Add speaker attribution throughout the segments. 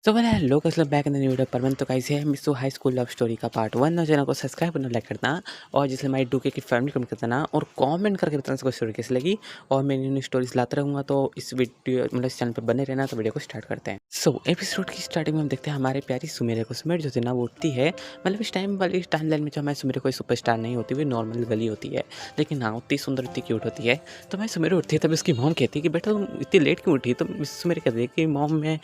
Speaker 1: So well hello guys, back in the new video पर मन तो कैसे है मिसो हाई स्कूल लव स्टोरी का पार्ट 1 और चैनल को सब्सक्राइब करना लाइक करना और जिससे हमारी डूके की फैमिली कमेंट करना और कमेंट करके बताना सबको स्टोरी कैसी लगी। और मैं न्यू स्टोरीज लाता रहूँगा, तो इस वीडियो मतलब इस चैनल पर बने रहना। तो वीडियो को स्टार्ट करते हैं। सो एपिसोड की स्टार्टिंग में हम देखते हैं हमारे प्यारी सुमेर को। सुमेर जो थी ना वो उठती है, मतलब इस टाइम वाली टाइम लाइन में जो हमारे सुमेर कोई सुपरस्टार नहीं होती, वो नॉर्मल गली होती है, लेकिन हाँ उतनी सुंदर उतनी क्यूट होती है। तो हमारी सुमेर उठती है, तब उसकी मॉम कहती है कि बेटा तुम इतनी लेट क्यों उठी। तो सुमेर कहती है कि मॉम मैं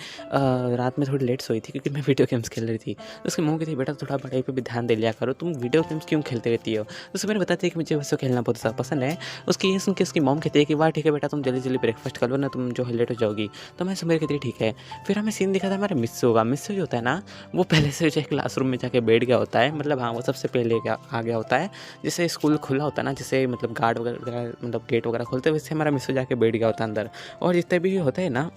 Speaker 1: रात में थोड़ी लेट सोई थी क्योंकि मैं वीडियो गेम्स खेल रही थी। तो उसकी मम्मी कहती है बेटा थोड़ा पढ़ाई पे भी ध्यान दे लिया करो, तुम वीडियो गेम्स क्यों खेलते रहती हो। तो उसमें मैंने बताती है कि मुझे वैसे खेलना बहुत ज़्यादा पसंद है। उसकी ये सुन के उसकी मॉम कहती है कि वाह ठीक है बेटा, तुम जल्दी जल्दी ब्रेकफास्ट कर लो ना, तुम जो है लेट हो जाओगी। तो मैं सुमेर कहती है ठीक है। फिर हमें सीन दिखा था हमारे मिस्सू का। मिस्सू जो होता है ना, वो पहले से जो है क्लासरूम में जाके बैठ गया होता है, मतलब हाँ वो सबसे पहले आ गया होता है। जैसे स्कूल खुला होता है ना, जैसे मतलब गार्ड वगैरह मतलब गेट वगैरह खोलते हैं, वैसे हमारा मिस्सू जाके बैठ गया होता है अंदर। और जितने भी होते हैं ना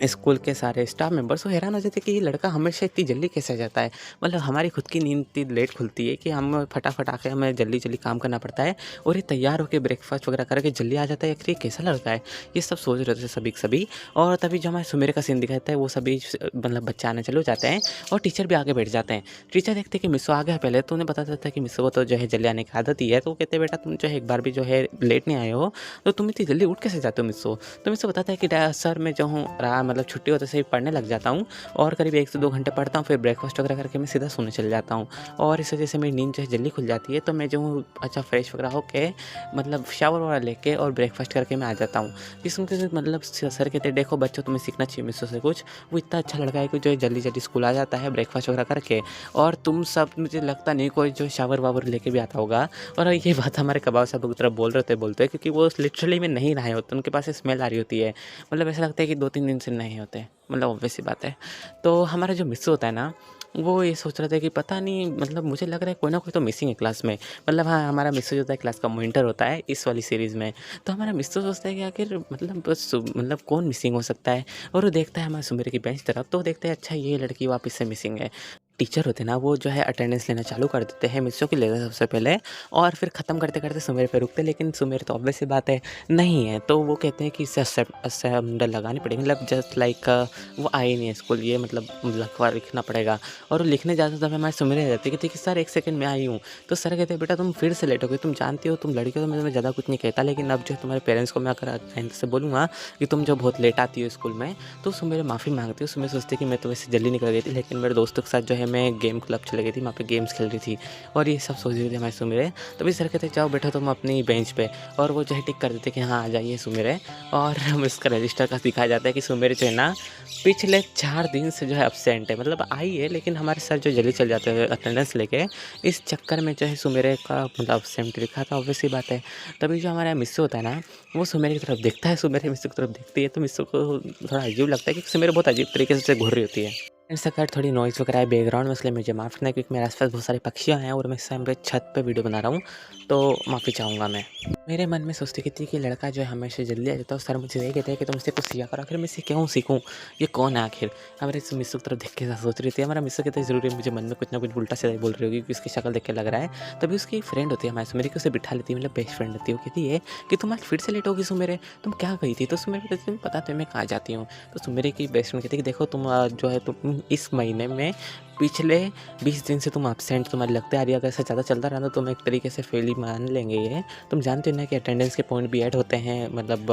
Speaker 1: स्कूल के सारे स्टाफ मेंबर्स वो हैरान हो जाते हैं कि ये लड़का हमेशा इतनी जल्दी कैसे आ जाता है। मतलब हमारी खुद की नींद इतनी लेट खुलती है कि हम फटाफट आके हमें जल्दी जल्दी काम करना पड़ता है, और ये तैयार होकर ब्रेकफास्ट वगैरह करके जल्दी आ जाता है। आखिर ये कैसा लड़का है, ये सब सोच रहे थे सभी के सभी। और तभी जो हमारे सुमेर का सीन दिखाता है, वो सभी मतलब बच्चे आने चले जाते हैं और टीचर भी आगे बैठ जाते हैं। टीचर देखते हैं कि मिसो आ गया पहले, तो उन्हें पता चलता है कि मिसो को तो जो है जल्दी आने की आदत ही है। तो वो कहते हैं बेटा तुम जो है एक बार भी जो है लेट नहीं आए हो, तो तुम इतनी जल्दी उठ कैसे जाते हो मिसो। तो मिसो बताता है कि सर मैं जो हूँ मतलब छुट्टी होते से ही पढ़ने लग जाता हूँ, और करीब 1 से 2 घंटे पढ़ता हूँ, फिर ब्रेकफास्ट वगैरह करके मैं सीधा सोने चले जाता हूँ। और इस वजह से मेरी नींद जो है जल्दी खुल जाती है। तो मैं जो हूँ अच्छा फ्रेश वगैरह होके मतलब शावर वगैरह लेके और ब्रेकफास्ट करके मैं आ जाता हूँ। जिस उनके मतलब सर कहते हैं देखो बच्चों तुम्हें सीखना चाहिए मिसो से कुछ, वो इतना अच्छा लड़का है कि जो है जल्दी जल्दी स्कूल आ जाता है ब्रेकफास्ट वगैरह करके। और तुम सब मुझे लगता नहीं कोई जो शावर वावर लेके भी आता होगा। और ये बात हमारे कबाब साहब की तरफ बोल रहे थे बोलते, क्योंकि वो लिटरली में नहीं नहाए होते, उनके पास स्मेल आ रही होती है। मतलब ऐसा लगता है कि 2-3 दिन से नहीं होते, मतलब ऑब्वियस सी बात है। तो हमारा जो मिस्सू होता है ना, वो ये सोच रहा था कि पता नहीं मतलब मुझे लग रहा है कोई ना कोई तो मिसिंग है क्लास में। मतलब हाँ हमारा मिस्सू जो होता है क्लास का मॉनिटर होता है इस वाली सीरीज़ में। तो हमारा मिस्सू सोचता है कि आखिर मतलब कौन मिसिंग हो सकता है। और वो देखता है हमारे सुमेर की बेंच तरफ, तो वो देखता है अच्छा ये लड़की वापस से मिसिंग है। टीचर होते हैं ना, वो जो है अटेंडेंस लेना चालू कर देते हैं, मिस्सू की लेते हैं सबसे पहले, और फिर ख़त्म करते करते सुमेर पे रुकते हैं। लेकिन सुमेर तो ऑब्वियस सी बात है नहीं है, तो वो कहते हैं कि इसे असेंबल लगानी पड़ेगी, मतलब जस्ट लाइक वो आए नहीं है स्कूल, ये मतलब लखवा लिखना पड़ेगा। और वो लिखने जाते तब हमारे सुमेर आ जाती है कि सर 1 सेकंड में आई हूँ। तो सर कहते हैं बेटा तुम फिर से लेट हो गई, तुम जानती हो तुम लड़की हो, तो मैं तुम्हें ज़्यादा कुछ नहीं कहता, लेकिन अब जो है तुम्हारे पेरेंट्स को मैं अगर आइंदा से बोलूँगा कि तुम जो बहुत लेट आती हो स्कूल में, तो सुमेर माफ़ी मांगती है। सुमेर सोचती है कि मैं तो वैसे जल्दी निकल गई थी, लेकिन मेरे दोस्तों के साथ जो है मैं गेम क्लब चली गई थी, वहाँ पे गेम्स खेल रही थी, और ये सब सोच रही थी हमारे सुमेर। तभी सर कहते जाओ बैठो तुम अपनी बेंच पे, और वो जो है टिक कर देते कि हाँ आ जाइए सुमेर। और हम इसका रजिस्टर का दिखाया जाता है कि सुमेर जो है ना पिछले 4 दिन से जो है अब्सेंट है, मतलब आई है लेकिन हमारे सर जो जल्दी चल जाते हैं अटेंडेंस लेके, इस चक्कर में जो है सुमेर का मतलब अब्सेंट लिखा था, ऑब्वियस सी बात है। तभी जो हमारा मिस्सू होता है ना, वो सुमेर की तरफ देखता है, सुमेर मिस्सू की तरफ देखती है, तो मिस्सू को थोड़ा अजीब लगता है कि सुमेर बहुत अजीब तरीके से घूर रही होती है। ऐसा कर थोड़ी नॉइज़ वगैरह है बैकग्राउंड में, इसलिए मुझे माफ़ करना, क्योंकि मेरे आस-पास बहुत सारे पक्षियाँ हैं और मैं इस टाइम पे छत पे वीडियो बना रहा हूँ, तो माफ़ी चाहूँगा मैं। मेरे मन में सोचती की थी कि लड़का जो है हमेशा जल्दी आ जाता है, और सर मुझे यही कहते हैं कि तुम इससे कुछ सीखा करो। आखिर मैं इससे क्यों सीखूँ? ये कौन है आखिर? हमारे इस मिस्सू की तरफ देख के ऐसा सोच रही थी। हमारा मिस्सू कहते हैं ज़रूर मुझे मन में कुछ ना कुछ उल्टा-सीधा ही बोल रही होगी, क्योंकि उसकी शक्ल देख के लग रहा है। तभी उसकी एक फ्रेंड होती है हमारे सुमेर की, उसे बिठा लेती है, मतलब बेस्ट फ्रेंड होती है। वो कहती है कि तुम आज फिर से लेट हो गई सुमेर, तुम क्या गई थी? तो सुमेर कहती है तुम्हें पता तो मैं कहाँ जाती हूँ। तो सुमेर की बेस्ट फ्रेंड कहती है कि देखो तुम जो है तुम इस महीने में पिछले 20 दिन से तुम एब्सेंट तुम्हारी लगते आ रही है, अगर ऐसा ज़्यादा चलता रहा तो तुम एक तरीके से फेल ही मान लेंगे ये। तुम जानते हो ना कि अटेंडेंस के पॉइंट भी ऐड होते हैं, मतलब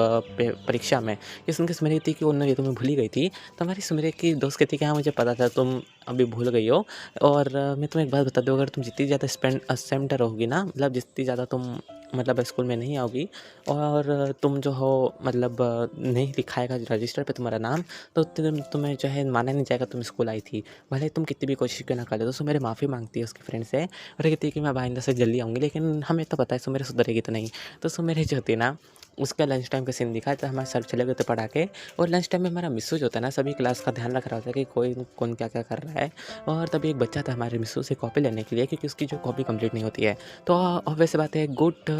Speaker 1: परीक्षा में। ये सुन के सुमेरी थी कि उन्होंने ये तो मैं भूल ही गई थी। तो हमारी सुमेरी की दोस्त कहती कि हाँ मुझे पता था तुम अभी भूल गई हो, और मैं तुम्हें एक बात बता दूँ, अगर तुम जितनी ज़्यादा अब्सेंट रहोगी ना, मतलब जितनी ज़्यादा तुम मतलब स्कूल में नहीं आओगी, और तुम जो हो मतलब नहीं लिखाएगा रजिस्टर पे तुम्हारा नाम, तो तुम्हें जो है माना नहीं जाएगा तुम स्कूल आई थी, भले तुम कितनी भी कोशिश क्यों ना कर लो। तो सुमेर माफ़ी मांगती है उसकी फ्रेंड से, और कहती है कि मैं आइंदा से जल्दी आऊँगी, लेकिन हमें तो पता है सुमेर सुधरेगी तो नहीं। तो सुमेर जो होती है ना, उसका लंच टाइम का सीन दिखा है, तो हमारे सर चले गए थे पढ़ा के, और लंच टाइम में हमारा मिस्सू जो होता है ना, सभी क्लास का ध्यान रख रहा होता है कि कोई कौन क्या क्या कर रहा है। और तभी एक बच्चा था हमारे मिस्सू से कॉपी लेने के लिए, क्योंकि उसकी जो कॉपी कंप्लीट नहीं होती है। तो ऑब्वियस बात है गुड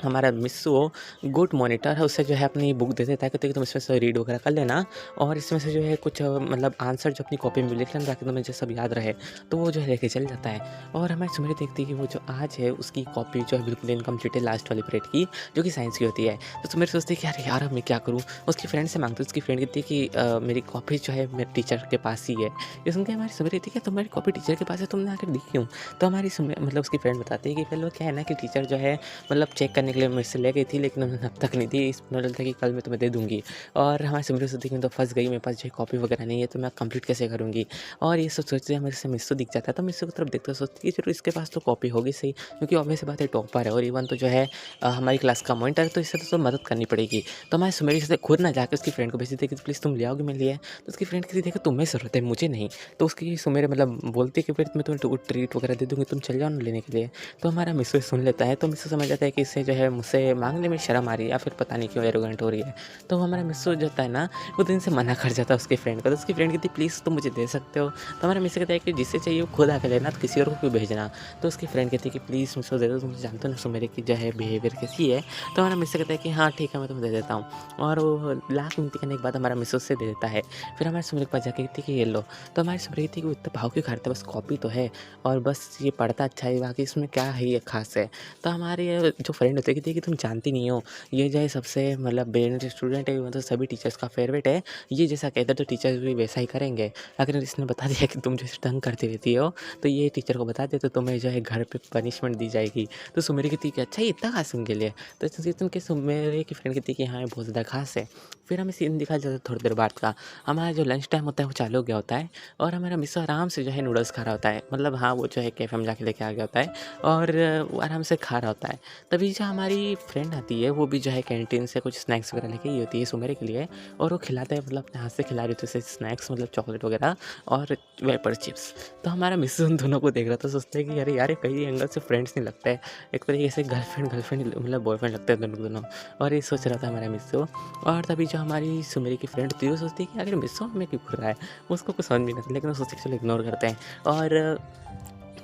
Speaker 1: हमारा मिस्सू गुड मॉनिटर है, उससे जो है अपनी बुक दे देता है, कहते हैं कि तुम इसमें से रीड वगैरह कर लेना और इसमें से जो है कुछ मतलब आंसर जो अपनी कॉपी में लिख लेना ताकि तुम्हें जो सब याद रहे। तो वो जो है लेके चल जाता है और हमारी सुमिरी देखती है कि वो जो आज है उसकी कॉपी जो है बिल्कुल इनकम्प्लीट है लास्ट वाली पीरियड की, जो कि साइंस की होती है। तो सुमिरी सोचती है कि अरे यार अब मैं क्या करूँ? उसकी फ्रेंड से मांगती है, उसकी फ्रेंड कहती है कि मेरी कॉपी जो है मेरे टीचर के पास ही है। ये सुन के हमारी सुमिरी कहती है कि तुम्हारी कॉपी टीचर के पास है, तुमने आकर दी क्यों? तो हमारी मतलब उसकी फ्रेंड बताती है कि पहले वो क्या है ना कि टीचर जो है मतलब चेक करने के लिए मेरे से ले गई थी, लेकिन उन्होंने अब तक नहीं दी। इस मॉडल था कि कल मैं तुम्हें दे दूँगी और हमारी सिमरन सोचती है कि मैं तो फँस गई, मेरे पास जो है कॉपी वगैरह नहीं है, तो मैं कंप्लीट कैसे करूँगी? और ये सब सोचते हुए मेरे से मिस्सू दिख जाता है, तो मिस्सू की तरफ देखते हुए सोचती है कि चलो इसके पास तो कॉपी होगी सही, क्योंकि ऑब्वियस सी बात है टॉपर है और इवन तो जो है हमारी क्लास का मॉनिटर है, तो इससे तो मदद करनी पड़ेगी। तो हमारी सुमेरी से खुद ना जाके उसकी फ्रेंड को भेज देती है कि प्लीज़ तुम ले आओगे मेरे लिए। तो उसकी फ्रेंड कहती है कि तुम्हें ज़रूरत है, मुझे नहीं। तो उसकी सुमेरी मतलब बोलती है कि फिर मैं तुम्हें ट्रीट वगैरह दे दूँगी, तुम चल जाओ ना लेने के लिए। तो हमारा मिस्सू सुन लेता है, तो मिस्सू समझ जाता है कि इससे जो है मुझसे माँगने में शर्म आ रही है या फिर पता नहीं क्यों एरोगेंट हो रही है। तो हमारा मिस्सू जो होता है ना, वो दिन से मना कर जाता है उसकी फ्रेंड को। तो उसकी फ्रेंड कहती है प्लीज़ तुम मुझे दे सकते हो। तो हमारा मिस्सू कहता है कि जिसे चाहिए वो खुद आके लेना, तो किसी और को क्यों भेजना। तो उसकी फ्रेंड कहती है कि प्लीज़ मिस्सू दे दो, तुम जानते हो ना सुमेरी की जो है बिहेवियर कैसी है। तो हमारा मिस्सू कहता है कि हाँ ठीक है, मैं तुम्हें दे देता हूँ। और वो लाख मिनती करने के बाद हमारा मिस्सू उससे दे देता है। फिर हमारे सुमेरी के पास जाके कहती है कि ये लो। तो हमारी सुमेरी कहती है कि वो इतना भाव क्यों खाते, बस कॉपी तो है और बस ये पढ़ता अच्छा है, बाकी इसमें क्या है ये खास है। तो हमारे जो फ्रेंड होते हैं कहते हैं कि तुम जानती नहीं हो, ये जो है सबसे मतलब ब्रिलियंट स्टूडेंट है, मतलब सभी टीचर्स का फेवरेट है। ये जैसा कहता है तो टीचर्स भी वैसा ही करेंगे। अगर इसने बता दिया कि तुम जैसे तंग करती रहती हो, तो ये टीचर को बता दे तो तुम्हें जो है घर पे पनिशमेंट दी जाएगी। तो सुमेरी कहती है कि अच्छा ये इतना खास है उनके लिए। तो इस सुन के सुमेरी की फ्रेंड कहती है कि हाँ ये बहुत ज़्यादा खास है। फिर हमें सीन दिखाया जाता है थोड़ी देर बाद का। हमारा जो लंच टाइम होता है वो चालू हो गया होता है और हमारा मिस्सू आराम से जो है नूडल्स खा रहा होता है। मतलब हाँ, वो जो है कैफ़े में जाके लेके आ गया होता है और वो आराम से खा रहा होता है। तभी जो हमारी फ्रेंड आती है, वो भी जो है कैंटीन से कुछ स्नैक्स वगैरह लेके आई होती है सुमेरी के लिए और वो खिलाता है, मतलब अपने हाथ से खिला रही होती है उसे स्नैक्स, मतलब चॉकलेट वगैरह और वेपर चिप्स। तो हमारा मिस्सू उन दोनों को देख रहा था, सोचता है कि अरे यार ये कई एंगल से फ्रेंड्स नहीं लगता है, एक तरीके से गर्लफ्रेंड मतलब बॉयफ्रेंड लगते हैं दोनों। और ये सोच रहा था हमारा मिस्सू। और तभी जो हमारी सुमेरी की फ्रेंड थी वो सोचती है कि अगर मिस्सू हमें क्यों कर रहा है, उसको कुछ समझ नहीं आता, लेकिन वो सोचती है कि चलो इग्नोर करते हैं। और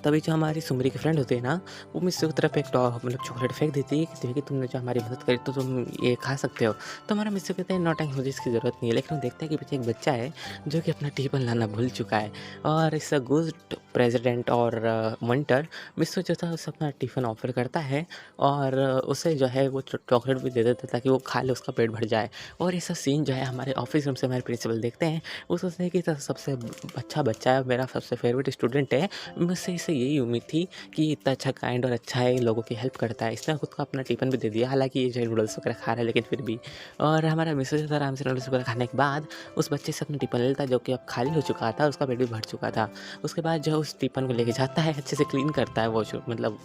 Speaker 1: तभी जो हमारी सुमरी की फ्रेंड होती है ना, वो मिस्सू की तरफ एक मतलब चॉकलेट फेंक देती है, कहती है कि तुमने जो हमारी मदद करी तो तुम ये खा सकते हो। तो हमारा मिस्सू कहते हैं नो थैंक्स, मुझे इसकी ज़रूरत नहीं है। लेकिन वो देखते हैं कि पीछे एक बच्चा है जो कि अपना टिफ़िन लाना भूल चुका है और इस गुड प्रेसिडेंट और मॉनिटर मिस्सू जो था उसे अपना टिफ़िन ऑफ़र करता है और उसे जो है वो चॉकलेट भी दे देता है ताकि वो खा ले, उसका पेट भर जाए। और ये सब सीन जो है हमारे ऑफिस रूम से हमारे प्रिंसिपल देखते हैं। वो सोचते हैं कि सबसे अच्छा बच्चा है, मेरा सबसे फेवरेट स्टूडेंट है, मुझसे इसे यही उम्मीद थी कि इतना अच्छा काइंड और अच्छा है, लोगों की हेल्प करता है। इसने खुद को अपना टिफ़िन भी दे दिया, हालाँकि ये जो है नूडल्स वगैरह खा रहा है लेकिन फिर भी। और हमारा मिसेस जो था आराम से नूडल्स वगैरह खाने के बाद उस बच्चे से अपना टिफ़िन ले लेता है जो कि अब खाली हो चुका था, उसका पेट भी भर चुका था। उसके बाद जो है उस टिफ़िन को लेके जाता है, अच्छे से क्लीन करता है, वॉश मतलब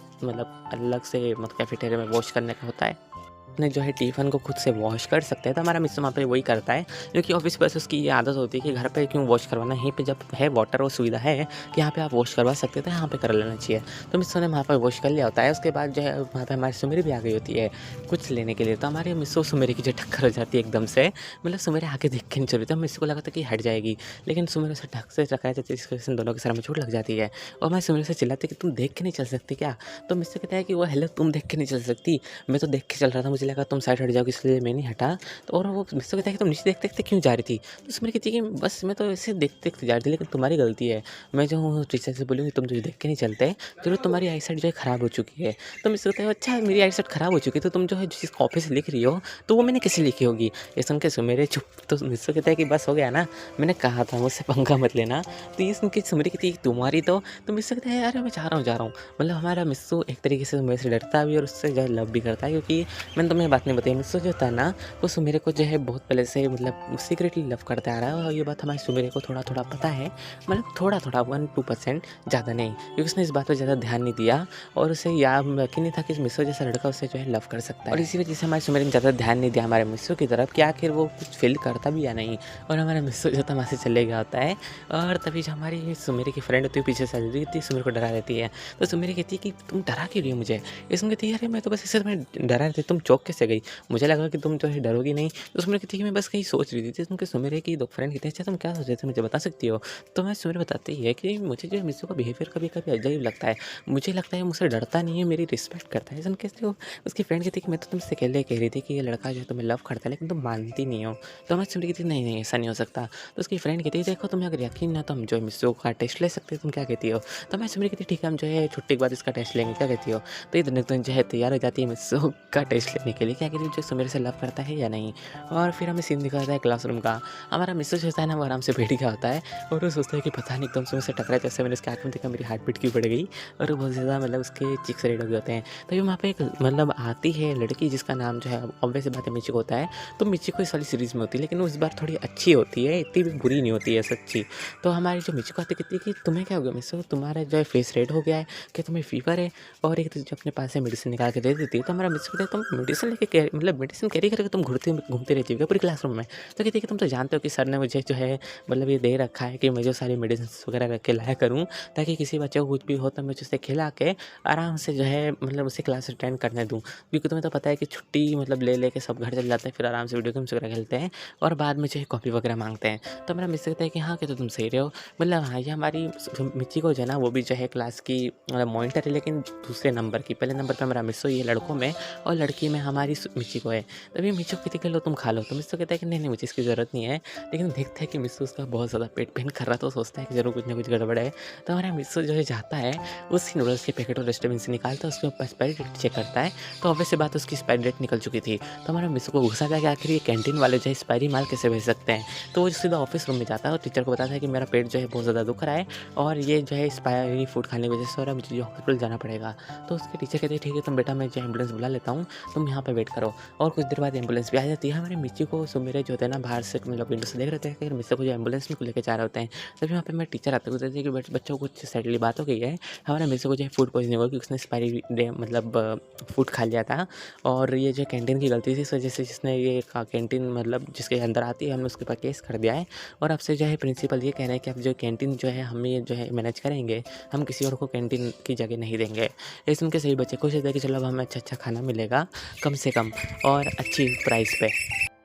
Speaker 1: अलग से मतलब कैफेटेरिया में वॉश करने का होता है। अपने जो है टिफ़िन को खुद से वॉश कर सकते हैं, तो हमारा मिस्सू वहाँ पे वही करता है, क्योंकि ऑब्वियस बस उसकी ये आदत होती है कि घर पे क्यों वॉश करवाना, यहीं पे जब है वाटर और सुविधा है कि यहाँ पे आप वॉश करवा सकते थे, यहाँ पे कर लेना चाहिए। तो मिस्सू ने वहाँ पर वॉश कर लिया होता है। उसके बाद जो है वहाँ पे हमारी सुमेरी भी आ गई होती है कुछ लेने के लिए, तो हमारे मिस्सू सुमेरी की जो टक्कर हो जाती है एकदम से, मतलब सुमेरी आगे देख के नहीं चल रही थी, मिस्सू को लगा था कि हट जाएगी, लेकिन सुमेरी उसे ढक से टकरा जाती है, जिसकी वजह से दोनों के सर में चोट लग जाती है। और हमारी सुमेरी से चिल्लाती है कि तुम देख के नहीं चल सकती क्या? तो मिस्सू कहता है कि वो हेलो, तुम देख के नहीं चल सकती, मैं तो देख के चल रहा था, मुझे लगा तुम साइड हट जाओगे इसलिए मैं नहीं हटा। तो और वो मिस्सू कहता है कि तुम नीचे देखते-देखते क्यों जा रही थी? तो सुमन कहती है कि बस मैं तो ऐसे देखते-देखते जा रही थी, लेकिन तुम्हारी गलती है। मैं जो हूँ टीचर से बोलूँगी तुम मुझे देख के नहीं चलते, चलो तुम्हारी आईसाइट जो है खराब हो चुकी है। तो मिस्सू कहता है अच्छा मेरी आईसाइट खराब हो चुकी है, तो तुम जो है जिस कॉपी से लिख रही हो, तो वो मैंने कैसे लिखी होगी? ये सुन के सुमेरी चुप। तो मिस्सू कहता है कि बस हो गया ना, मैंने कहा था मुझसे पंगा मत लेना। तो ये सुन के सुमेरी कहती है तुम्हारी तो मिस्सू कहता है अरे मैं जा रहा हूँ। मतलब हमारा मिस्सू एक तरीके से सुमेरी से डरता भी और उससे जो है लव भी करता है, क्योंकि मैंने तुम्हें बात नहीं बताई, मिस्सू जो था ना वो सुमेरे को जो है बहुत पहले से मतलब सीक्रेटली लव करता आ रहा है और ये बात हमारे सुमेरे को थोड़ा-थोड़ा पता है, मतलब थोड़ा-थोड़ा 1-2% ज़्यादा नहीं, क्योंकि उसने इस बात पे ज़्यादा ध्यान नहीं दिया और उसे यकीन नहीं था कि मिस्सू जैसा लड़का उसे जो है लव कर सकता है। और इसी वजह से हमारे सुमेरे ने ज़्यादा ध्यान नहीं दिया हमारे मिस्सू की तरफ कि आखिर वो कुछ फ़ील करता भी या नहीं। और हमारा मिस्सू जो था वहाँ से चले गया होता है और तभी जो हमारी सुमेरे की फ्रेंड होती है पीछे से रही थी, सुमेरे को डरा देती है। तो सुमेरे कहती है कि तुम डरा क्यों रही हो मुझे? ये सुन के कहती है अरे मैं तो बस इससे तुम्हें डरा रही थी, तुम शौक कैसे गई? मुझे लगा कि तुम जो है डरोगी नहीं। तो सुमिरा कहती है कि मैं बस कहीं सोच रही थी। तुम सुमिरा की 2 फ्रेंड कहते हैं, अच्छा तुम क्या सोच रहे थे मुझे बता सकती हो? तो मैं सुमिरा बताती है कि मुझे जो है मिस्सू का बिहेवियर कभी-कभी अजीब लगता है। मुझे लगता है मुझसे डरता नहीं है, मेरी रिस्पेक्ट करता है। सुन के जो उसकी फ्रेंड कहती है कि मैं तो तुमसे पहले कह रही थी कि ये लड़का जो है तुम्हें लव करता है, लेकिन तुम मानती नहीं हो। तो मैं सुमिरा कहती नहीं, नहीं ऐसा नहीं हो सकता। तो उसकी फ्रेंड कहती है देखो तुम्हें अगर यकीन ना तो हम जो है मिस्सू का टेस्ट ले सकते हैं, तुम क्या कहती हो? तो मैं सुमिरा कहती ठीक है हम जो है छुट्टी के बाद इसका टेस्ट लेंगे, क्या कहती हो? तो इतने तो जो है तैयार हो जाती है मिस्सू का टेस्ट लेने के लिए, क्या कहती है जो सुमिरा से लव करता है या नहीं। और फिर हमें सीन दिखाता है क्लासरूम का। हमारा मिस्सू जो होता है ना वो आराम से बैठ गया होता है और वो सोचता है कि पता नहीं एकदम से मुझसे टकराया, जैसे मैंने उसकी आँख में देखा मेरी हार्ट बीट क्यों बढ़ गई और वो बहुत ज़्यादा मतलब उसके चीक्स रेड हो गए होते हैं। तभी वहाँ पे एक मतलब आती है लड़की जिसका नाम जो है ऑब्वियस सी बात है मिचिको होता है। तो मिचिको इस वाली सीरीज़ में होती है, लेकिन वो इस बार थोड़ी अच्छी होती है, इतनी भी बुरी नहीं होती है सच्ची। तो हमारी जो मिचिको आती कहती है कि तुम्हें क्या हो गया मिस्सू, तुम्हारा जो है फेस रेड हो गया है, क्या तुम्हें फीवर है? और एक जो अपने पास से मेडिसिन निकाल के दे देती है। तो हमारा मिस्सू कहता है तुम मेडिसिन लेके मतलब मेडिसिन कैरी करके तुम घूमती रहती हो क्या पूरी क्लासरूम में? तो कहती है कि तुम तो जानते हो कि सर ने मुझे जो है मतलब ये दे रखा है कि मैं जो सारी मेडिसिन्स वगैरह रख के लाया करूँ, ताकि किसी बच्चे को कुछ भी हो तो मैं उसे खिला के आराम से जो है मतलब उसे क्लास अटेंड करने दूँ। क्योंकि तुम्हें तो पता है कि छुट्टी मतलब ले लेके सब घर चले जाते हैं, फिर आराम से वीडियो गेम्स वगैरह खेलते हैं और बाद में जो है कॉपी वगैरह माँगते हैं। तो मेरा मिस कहता है कि हाँ, कि तो तुम सही रहे हो। मतलब हाँ, ये हमारी मिच्ची को जो है ना वो भी जो है क्लास की मतलब मॉनिटर है, लेकिन दूसरे नंबर की। पहले नंबर पे मेरा मिस्सू ये लड़कों में और लड़की में हमारी मिच्ची को है। तभी मिच्ची को कहती है कि लो तुम खा लो। तो मिस्सू कहता है कि नहीं, नहीं मुझे इसकी ज़रूरत नहीं है। लेकिन देखता है कि मिस्सू उसका बहुत ज़्यादा पेट पेन कर रहा है, तो सोचता है कि ज़रूर कुछ ना कुछ गड़बड़ है। तो हमारा मिस्सू जो है जाता है उसी नूडल्स के पैकेट और डस्टबिन से निकालता है, उसके ऊपर एक्सपायरी डेट चेक करता है। तो ऑब्वियस सी बात है उसकी एक्सपायरी डेट निकल चुकी थी। तो हमारा मिस्सू को गुस्सा आता है कि आखिर ये कैंटीन वाले जो है एक्सपायरी माल कैसे भेज सकते हैं। तो वो सीधा ऑफिस रूम में जाता है और टीचर को बताता है कि मेरा पेट जो है बहुत ज़्यादा दुख रहा है और ये जो है एक्सपायरी फूड खाने की वजह से हो रहा है, मुझे जो हॉस्पिटल जाना पड़ेगा। तो उसके टीचर कहते हैं ठीक है तुम बेटा मैं जो एम्बुलेंस बुला लेता हूँ, तुम यहाँ पे वेट करो। और कुछ देर बाद एम्बुलेंस भी आ जाती है। हमारे मिच्ची को सुमेरे जो होते हैं ना बाहर से मतलब विंडो से देख रहे थे कि मिस्सू को जो एम्बुलेंस में लेके जा रहे होते हैं। तभी वहाँ पे मेरे टीचर आते हैं, कहते हैं कि बच्चों को कुछ सैडली बात हो गई है। हमारे मिस्सू को जो है फूड पॉइजनिंग हो गई, उसने एक्सपायरी डे मतलब फूड खा लिया था और ये जो कैंटीन की गलती थी, इस वजह से जिसने ये कैंटीन मतलब जिसके अंदर आती है हमने उसके ऊपर केस कर दिया है। और अब से जो है प्रिंसिपल ये कह रहे हैं कि अब जो कैंटीन जो है हम ये जो है मैनेज करेंगे, हम किसी और को कैंटीन की जगह नहीं देंगे। ये सुन के सभी बच्चे खुश होते हैं कि चलो अब हमें अच्छा खाना मिलेगा कम से कम और अच्छी प्राइस पे।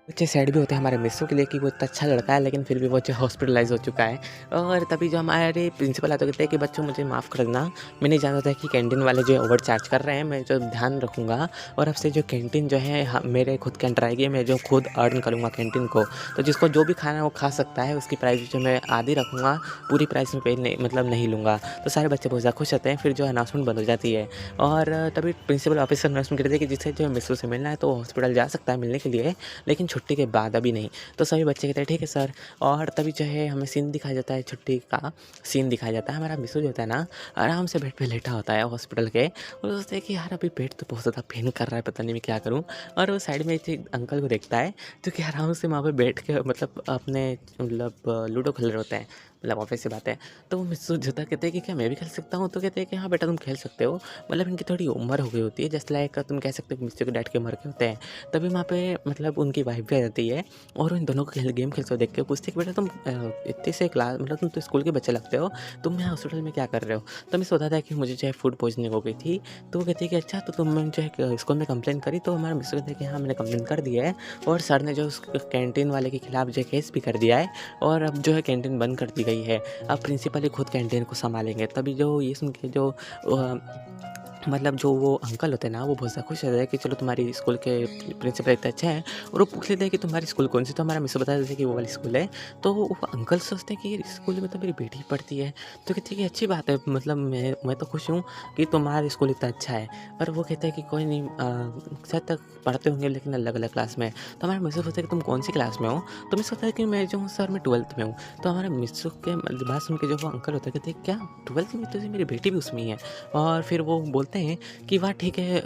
Speaker 1: बच्चे सैड भी होते हैं हमारे मिस्सू के लिए कि वो इतना अच्छा लड़का है, लेकिन फिर भी वो जो हॉस्पिटलाइज़ हो चुका है। और तभी जो हमारे प्रिंसिपल आते कहते हैं कि बच्चों मुझे माफ़ कर देना, मैं नहीं जानता था कि कैंटीन वाले जो है ओवर चार्ज कर रहे हैं, मैं जो ध्यान रखूँगा और अब से जो कैंटीन जो है मेरे खुद के अंडर आएगी, मैं जो खुद अर्न करूँगा कैंटीन को। तो जिसको जो भी खाना है वो खा सकता है, उसकी प्राइस जो मैं आधी रखूँगा, पूरी प्राइस में पे नहीं मतलब नहीं लूँगा। तो सारे बच्चे बहुत ज़्यादा खुश होते हैं, फिर जो अनाउंसमेंट बंद हो जाती है। और तभी प्रिंसिपल ऑफिसर अनाउंसमेंट करते हैं कि जिसे जो है मिस्सू से मिलना है तो हॉस्पिटल जा सकता है मिलने के लिए, लेकिन छुट्टी के बाद अभी नहीं। तो सभी बच्चे कहते हैं ठीक है सर। और तभी जो है हमें सीन दिखाया जाता है, छुट्टी का सीन दिखाया जाता है। हमारा मिस्सू जो होता है ना आराम से बेड पे लेटा होता है हॉस्पिटल के और सोचते हैं कि यार अभी पेट तो बहुत ज़्यादा पेन कर रहा है, पता नहीं मैं क्या करूँ। और वो साइड में एक अंकल को देखता है जो कि आराम से वहाँ पे बैठ के मतलब अपने मतलब लूडो खेल रहे होते हैं, मतलब ऑब्वियस सी बात है। तो वो मिस्सू जो था कहते हैं कि क्या मैं भी खेल सकता हूँ? तो कहते हैं कि हाँ बेटा तुम खेल सकते हो। मतलब इनकी थोड़ी उम्र हो गई होती है, जस्ट लाइक तुम कह सकते हो कि मिस्सू के डैड के उम्र के होते हैं। तभी वहाँ पे मतलब उनकी वाइफ भी आ जाती है और इन दोनों को गेम खेलते हुए देख के पूछती है कि बेटा तुम इतने से क्लास मतलब तुम तो स्कूल के बच्चे लगते हो, तुम यहाँ हॉस्पिटल में क्या कर रहे हो? तो मैं बताता है कि मुझे जो है फूड पॉइजनिंग हो गई थी। तो वो कहती है कि अच्छा तो तुमने जो है स्कूल में कंप्लेन करी? तो हमारा मिस्टर कहते हैं कि हाँ मैंने कंप्लेन कर दी है और सर ने जो उस कैंटीन वाले के खिलाफ जो है केस भी कर दिया है और अब जो है कैंटीन बंद कर दी गई है। अब प्रिंसिपल ही खुद कैंटीन को संभालेंगे। तभी जो ये सुन के जो मतलब जो वो अंकल होते हैं ना वो बहुत ज़्यादा खुश होते हैं कि चलो तुम्हारी स्कूल के प्रिंसिपल इतने अच्छे हैं और वो पूछ लेते हैं कि तुम्हारी स्कूल कौन सी। तो हमारा मिस बता देते हैं कि वो वाली स्कूल है। तो वो अंकल सोचते हैं कि इस स्कूल में तो मेरी बेटी पढ़ती है। तो कहते हैं कि अच्छी बात है, मतलब मैं तो खुश हूँ कि तुम्हारा स्कूल इतना अच्छा है। पर वो कहते हैं कि कोई नहीं शायद तक पढ़ते होंगे लेकिन अलग अलग क्लास में। तो हमारा मिस सोचता है कि तुम कौन सी क्लास में हो? तो मिस होता है कि मैं जो हूँ सर मैं 12th में हूँ। तो हमारा मिस के बात सुन के जो वो अंकल होता है कहते हैं क्या 12th में? तो मेरी बेटी भी उसमें ही है। और फिर वो बोलते हैं कि वाह ठीक है,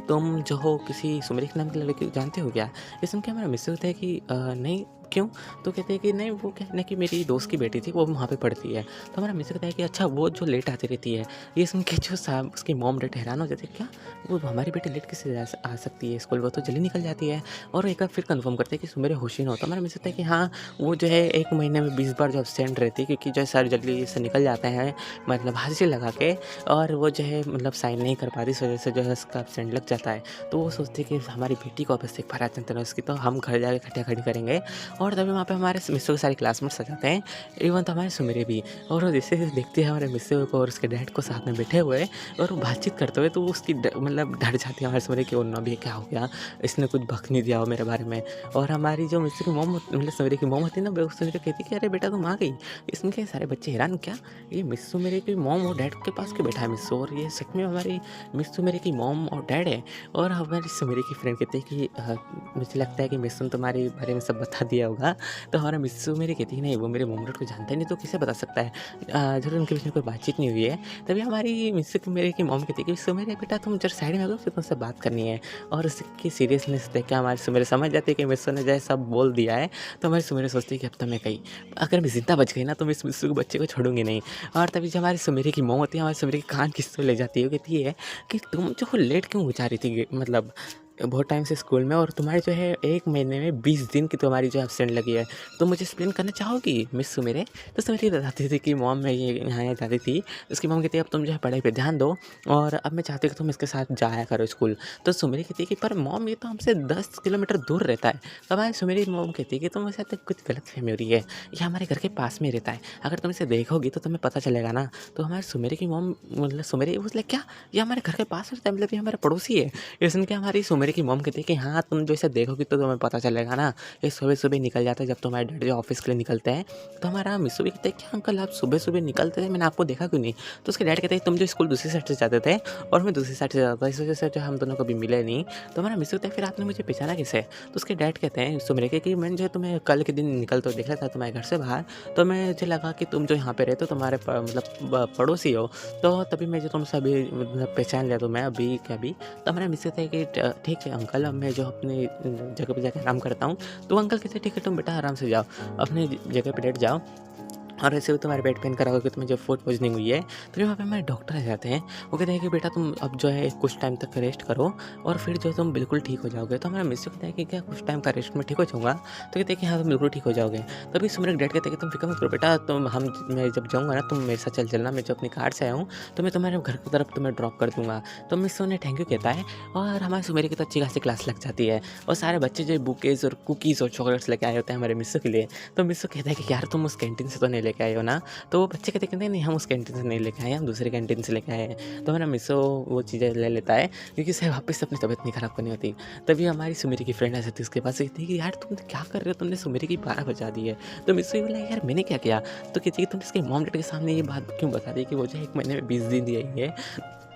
Speaker 1: तुम जो हो किसी सुमेरिक नाम की लड़की जानते हो क्या? ये सुन के हमारा मिस होता है कि नहीं क्यों? तो कहते हैं कि नहीं वो क्या है ना कि मेरी दोस्त की बेटी थी, वो वहाँ पे पढ़ती है। तो हमारा मिस कहता है कि अच्छा वो जो लेट आती रहती है। ये सुन के जो सा उसकी मॉम डैड हैरान हो जाते हैं, क्या? वो हमारी बेटी लेट कैसे आ सकती है स्कूल, वो तो जल्दी निकल जाती है। और एक बार फिर कन्फर्म करते हैं कि सुमेर होशी ना हो। तो हमारा मिस कहता है कि हाँ, वो जो है 1 महीने में 20 बार जो एब्सेंट रहती है, क्योंकि जो है सर जल्दी से निकल जाते हैं, मतलब हाजिरी लगा के, और वो जो है मतलब साइन नहीं कर पाती, इस वजह से जो है उसका एब्सेंट लग जाता है। तो वो सोचती है कि हमारी बेटी को वापस एक बार अटेंड करना है उसकी, तो हम घर जाके खट्टा-खटी करेंगे। और तभी वहाँ पे हमारे मिस्सू के सारे क्लासमेट्स आ जाते हैं, इवन तो हमारे सुमेरे भी। और वो जैसे देखती है हमारे मिस्सू को और उसके डैड को साथ में बैठे हुए और वो बातचीत करते हुए, तो वो उसकी मतलब डर जाती है हमारे सुमेरे कि, "ओह नो! अभी ये क्या हो गया? इसने कुछ बक नहीं दिया हो मेरे बारे में।" और हमारी जो मिस्सू की मॉम मतलब सुमेरे की मॉम होती है ना, वो सुमेरे कहती है कि, "अरे बेटा तुम आ गई।" इसमें सारे बच्चे हैरान, क्या ये मिस्सू मेरे की मॉम और डैड के पास क्यों बैठा है मिस्सू, और ये सच में हमारी मिस्सू मेरे की मॉम और डैड है। और हमारी सुमेरे की फ्रेंड कहती है कि मुझे लगता है कि मिस्सू ने तुम्हारे बारे में सब बता दिया होगा। तो हमारा मिस्सू मेरी कहती है नहीं, वो मेरे मॉम डैड को जानता ही नहीं, तो किसे बता सकता है। ज़रूर उनके बीच में कोई बातचीत नहीं हुई है। तभी हमारी मिस्सू की मेरे की मॉम कहती है कि सुमेरे बेटा तुम जरा साइड में आ जाओ, फिर तुमसे बात करनी है। और उसकी सीरियसनेस देख के हमारी सुमेरे समझ जाती है कि मिस्सू ने जो है सब बोल दिया है। तो हमारी सुमेरे सोचती है कि अब तो मैं गई, अगर मैं ज़िंदा बच गई ना तो मैं इस मिस्सू के बच्चे को छोड़ूंगी नहीं। और तभी जो हमारी सुमेरे की मॉम होती है, हमारी सुमेरे के कान खींच ले जाती है, वो कहती है कि तुम जो लेट क्यों हो जा रही थी, मतलब बहुत टाइम से स्कूल में, और तुम्हारे जो है 1 महीने में 20 दिन की तुम्हारी जो एब्सेंट लगी है, तो मुझे एक्सप्लेन करना चाहोगी मिस सुमेरे? तो सुमेरे बताती थी कि मॉम मैं ये यहाँ जाती थी। उसकी मॉम कहती है अब तुम जो है पढ़ाई पे ध्यान दो, और अब मैं चाहती हूँ कि तुम इसके साथ जाया करो स्कूल। तो सुमेरे कहती है कि पर मॉम ये तो हमसे 10 किलोमीटर दूर रहता है। तब हमारी सुमेरे मॉम कहती है कि तुम्हारे साथ कुछ गलतफ़हमी हो रही है, ये हमारे घर के पास में रहता है, अगर तुम इसे देखोगी तो तुम्हें पता चलेगा ना। तो हमारे सुमेरे की मॉम मतलब सुमेरे बोले क्या? ये हमारे घर के पास रहता है, मतलब ये हमारा पड़ोसी है? ये सुन के हमारी सुमेरे की मॉम कहती है कि हाँ, तुम जो इसे देखोगी तो तुम्हें पता चलेगा ना। ये सुबह-सुबह निकल जाता है जब तुम्हारे डैडी ऑफ़िस के लिए निकलते हैं। तो हमारा मिस्सू भी कहता है कि अंकल आप सुबह-सुबह निकलते थे, मैंने आपको देखा क्यों नहीं? तो उसके डैड कहते हैं तुम जो स्कूल दूसरी साइड से जाते थे और मैं दूसरी साइड से जाता था, इस वजह से जो हम दोनों कभी मिले नहीं। तो हमारा मिस्सू कहता है फिर आपने मुझे पहचाना कैसे? तो उसके डैड कहते हैं सुमेरे के कि मैंने जो है तुम्हें कल के दिन निकलते हुए देखा था तुम्हारे घर से बाहर, तो मुझे लगा कि तुम जो यहाँ पे रहते हो तुम्हारे मतलब पड़ोसी हो, तो तभी मैं जो तुमसे अभी मतलब पहचान लिया, तो मैं अभी के अभी। तो हमारा मिस्सू कहता है कि ठीक है अंकल, अब मैं जो अपनी जगह पे जाके आराम करता हूँ। तो अंकल कहते हैं ठीक है तुम बेटा आराम से जाओ, अपनी जगह पे लेट जाओ, और ऐसे भी तुम्हारे पेट पेन करा होगा कि तुम्हें जो फूड पॉइज़निंग हुई है। तो वहाँ पे हमारे डॉक्टर आ जाते हैं, वो कहते हैं कि बेटा तुम अब जो है कुछ टाइम तक रेस्ट करो और फिर जो तुम बिल्कुल ठीक हो जाओगे। तो हमारा मिस्टर कहता है कि क्या कुछ टाइम का रेस्ट में ठीक हो जाऊँगा? तो कहते हैं कि हाँ, तुम बिल्कुल ठीक हो जाओगे। तभी सुमन डैड कहते हैं कि तुम फ़िक्र मत करो बेटा, मैं जब जाऊँगा ना तुम मेरे साथ चल चलना, मैं जो अपनी कार से आया हूँ, तो मैं तुम्हारे घर की तरफ तुम्हें ड्रॉप कर दूँगा। तो मिस्टर उन्हें थैंक यू कहता है, और हमारे सुमेरी की तो अच्छी खासी क्लास लग जाती है, और सारे बच्चे जो बुकेज़ और कुकीज़ और चॉकलेट्स लेके आए होते हैं हमारे मिस्टर के लिए। तो मिस्टर कहता है कि यार तुम उस कैंटीन से तो नहीं लेके आए हो ना? तो वो बच्चे कहते हैं नहीं हम उस कैंटीन से नहीं लेके आए, हम दूसरे कैंटीन से लेके आए हैं। तो हमारा मिसो वो चीज़ें ले लेता है, क्योंकि उसे वापस से अपनी तबीयत नहीं ख़राब करनी होती। तभी हमारी सुमेरी की फ्रेंड आ जाती है उसके पास, कहती है कि यार तुम क्या कर रहे हो, तुमने सुमेरी की 12 बजा दी है। तो मिसो ये बोला यार मैंने क्या किया? तो कहती है कि तुम इसके मॉम डैड के सामने ये बात क्यों बता दी कि वो जो 1 महीने में 20 दिन दी आई है,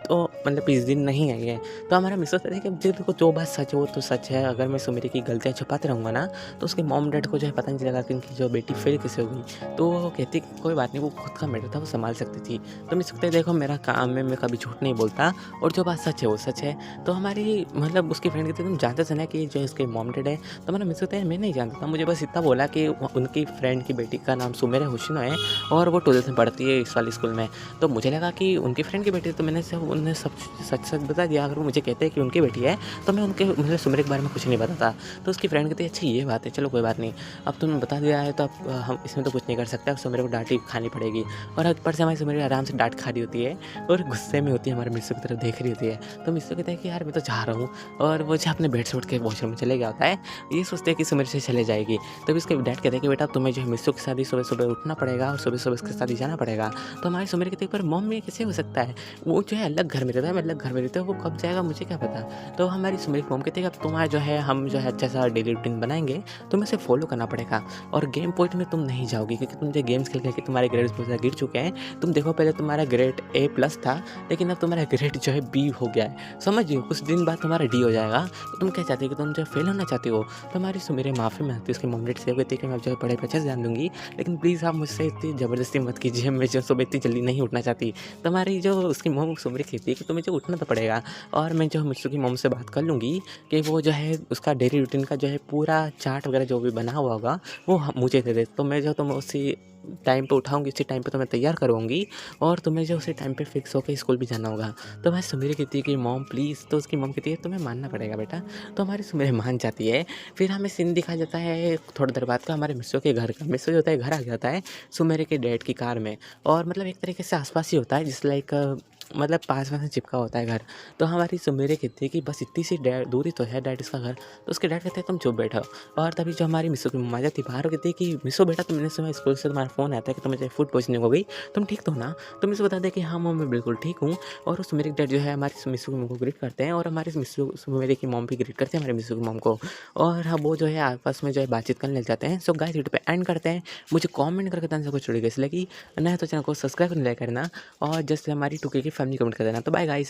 Speaker 1: तो मतलब 20 दिन नहीं आई है। तो हमारा मिसेस कहते हैं कि देखो जो बात सच है वो तो सच है, अगर मैं सुमेरी की गलतियाँ छुपाते रहूँगा ना, तो उसके मॉम डैड को जो है पता नहीं चलेगा कि उनकी जो बेटी फेल कैसे हो गई। तो वो कहती कि कोई बात नहीं, वो खुद का मैटर था, वो सँभाल सकती थी। तो मिस कहते हैं देखो मेरा काम है, मैं कभी झूठ नहीं बोलता, और जो बात सच है वो सच है। तो हमारी मतलब उसकी फ्रेंड कहती है तुम जानते थे ना कि जो इसके मॉम डैड है? तो हमारा मिस कहता है मैं नहीं जानता था, मुझे बस इतना बोला कि उनकी फ्रेंड की बेटी का नाम सुमेरा होशिनो है और वो 12th में पढ़ती है इस वाले स्कूल में। तो मुझे लगा कि उनकी फ्रेंड की बेटी है, तो मैंने सब उन्हें सब सच-सच बता दिया। अगर वो मुझे कहते हैं कि उनकी बेटी है, तो मैं उनके मतलब सुमेरा के बारे में कुछ नहीं बताता। तो उसकी फ्रेंड कहती है अच्छा ये बात है, चलो कोई बात नहीं, अब तुमने बता दिया है तो अब हम इसमें तो कुछ नहीं कर सकते, अब सुमेरा को डाँट ही खानी पड़ेगी। और ऊपर से हमारी सुमेरा आराम से डाँट खा रही होती है और गुस्से में होती है, हमारे मिस्सू की तरफ देख रही होती है। तो मिस्सू कहता है कि यार मैं तो जा रहा हूँ, और वो जो अपने बेड से उठ के वॉशरूम में चले गया होता है, ये सोचते हैं कि सुमेरा से चले जाएगी। तभी उसके डैड कहते हैं कि बेटा तुम्हें जो है मिस्सू के साथ ही सुबह-सुबह उठना पड़ेगा और सुबह-सुबह उसके साथ ही जाना पड़ेगा। तो हमारी सुमेरा कहती है पर मॉम ये कैसे हो सकता है? वो जो है अलग घर में रहता है, मैं अलग घर में रहता हूँ, वो कब जाएगा मुझे क्या पता। तो हमारी सुमेरी की मॉम कहती है कि अब तुम्हारा जो है हम जो है अच्छा सा डेली रूटीन बनाएँगे, तुम्हें इसे फॉलो करना पड़ेगा, और गेम पॉइंट में तुम नहीं जाओगी क्योंकि तुम जो गेम्स खेल के तुम्हारे ग्रेड्स बहुत ज़्यादा गिर चुके हैं। तुम देखो पहले तुम्हारा ग्रेड A+ था, लेकिन अब तुम्हारा ग्रेड जो है B हो गया है। समझिए कुछ दिन बाद तुम्हारा D हो जाएगा। तो तुम क्या चाहती हो कि तुम जो फेल होना चाहती हो? तो हमारी सुमेरी माफ़ी माँगती है उसके मॉम डैड से, कहती है कि मैं जो है पढ़ाई पे अच्छे से ध्यान दूँगी, लेकिन प्लीज़ आप मुझसे इतनी ज़बरदस्ती मत कीजिए, मैं जो सुबह इतनी जल्दी नहीं उठना चाहती। तो हमारी जो उसकी मॉम सुमेरी की कहती है कि तुम्हें जो उठना तो पड़ेगा। और मैं जो मिस्सू की मॉम से बात कर लूँगी कि वो जो है उसका डेली रूटीन का जो है पूरा चार्ट वगैरह जो भी बना हुआ होगा वो मुझे दे दे। तो मैं जो तुम्हें उसी टाइम पे उठाऊँगी, उसी टाइम पे तुम्हें तैयार करवाऊँगी और तुम्हें जो उसी टाइम पे फिक्स होके स्कूल भी जाना होगा। तो मैं सुमेरी कहती है कि मॉम प्लीज़, तो उसकी मॉम कहती है तुम्हें मानना पड़ेगा बेटा। तो हमारी सुमेरी मान जाती है। फिर हमें सीन दिखाया जाता है थोड़ी देर बाद का हमारे मिस्सू के घर का। मिस्सू जो होता है घर आ गया होता है सुमेरी के डैड की कार में, और मतलब एक तरीके से आस-पास ही होता है, जिस लाइक मतलब पास-पास में चिपका होता है घर। तो हमारी सुमेरी कहती है कि बस इतनी सी दूरी तो है डैड इसका घर। तो उसके डैड कहते हैं तुम चुप बैठो। और तभी जो हमारी मिस्सू की मम्मा आ जाती है बाहर, और कहती है कि मिस्सू बेटा तुमने सुना स्कूल से तुम्हारा फ़ोन आता है कि तुम्हें जो है फूड पॉइज़निंग हो गई, तुम ठीक तो हो ना? तो मिस्सू बताते हैं कि हाँ मम्मी मैं बिल्कुल ठीक हूँ। और उस मेरे डैड जो है हमारी मिस्सू की मम्मी को ग्रीट करते हैं, और हमारी मिस्सू सुमेरी की मॉम भी ग्रीट करते हैं हमारे मिस्सू की मॉम को। और हाँ, वो जो है आपस में जो है बातचीत करने लग जाते हैं। सो गाइस वीडियो पे एंड करते हैं। मुझे कमेंट करके बताना सबको वीडियो कैसी लगी। नया तो चैनल को सब्सक्राइब नहीं करना, और जस्ट हमारी 2K की फैमिली कमेंट कर देना। तो बाय गाइस।